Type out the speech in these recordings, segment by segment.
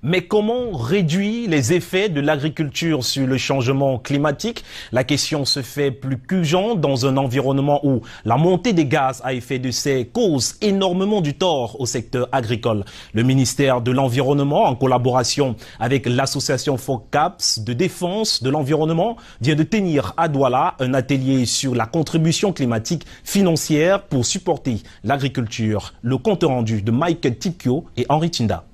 Mais comment réduire les effets de l'agriculture sur le changement climatique? La question se fait plus qu'urgente dans un environnement où la montée des gaz à effet de serre cause énormément du tort au secteur agricole. Le ministère de l'Environnement, en collaboration avec l'association FOCAPS de défense de l'environnement, vient de tenir à Douala un atelier sur la contribution climatique financière pour supporter l'agriculture. Le compte rendu de Michael Tipkio et Henri Tinda.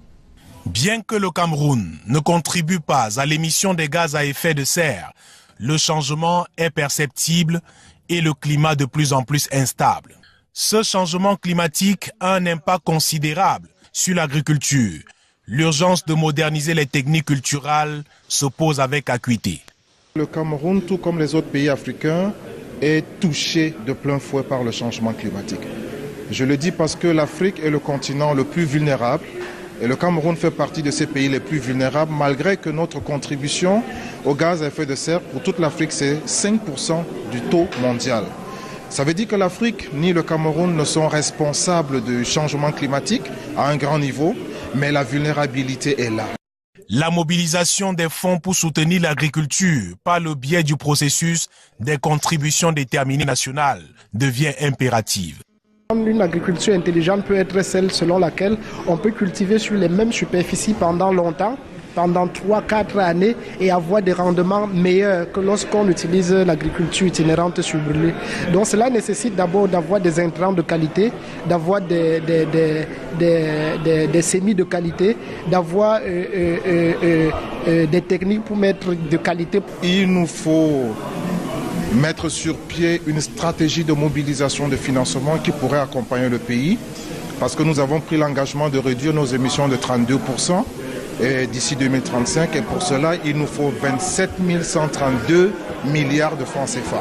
Bien que le Cameroun ne contribue pas à l'émission des gaz à effet de serre, le changement est perceptible et le climat de plus en plus instable. Ce changement climatique a un impact considérable sur l'agriculture. L'urgence de moderniser les techniques culturales se pose avec acuité. Le Cameroun, tout comme les autres pays africains, est touché de plein fouet par le changement climatique. Je le dis parce que l'Afrique est le continent le plus vulnérable. Et le Cameroun fait partie de ces pays les plus vulnérables, malgré que notre contribution au gaz à effet de serre pour toute l'Afrique, c'est 5% du taux mondial. Ça veut dire que l'Afrique ni le Cameroun ne sont responsables du changement climatique à un grand niveau, mais la vulnérabilité est là. La mobilisation des fonds pour soutenir l'agriculture par le biais du processus des contributions déterminées nationales devient impérative. Une agriculture intelligente peut être celle selon laquelle on peut cultiver sur les mêmes superficies pendant longtemps, pendant 3-4 années et avoir des rendements meilleurs que lorsqu'on utilise l'agriculture itinérante sur brûlé. Donc cela nécessite d'abord d'avoir des intrants de qualité, d'avoir des semis de qualité, d'avoir des techniques pour mettre de qualité. Il nous faut mettre sur pied une stratégie de mobilisation de financement qui pourrait accompagner le pays, parce que nous avons pris l'engagement de réduire nos émissions de 32% d'ici 2035, et pour cela, il nous faut 27 132 milliards de francs CFA.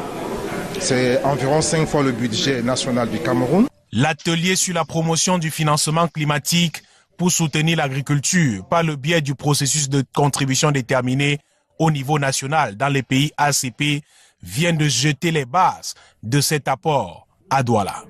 C'est environ 5 fois le budget national du Cameroun. L'atelier sur la promotion du financement climatique pour soutenir l'agriculture par le biais du processus de contribution déterminée au niveau national dans les pays ACP vient de jeter les bases de cet apport à Douala.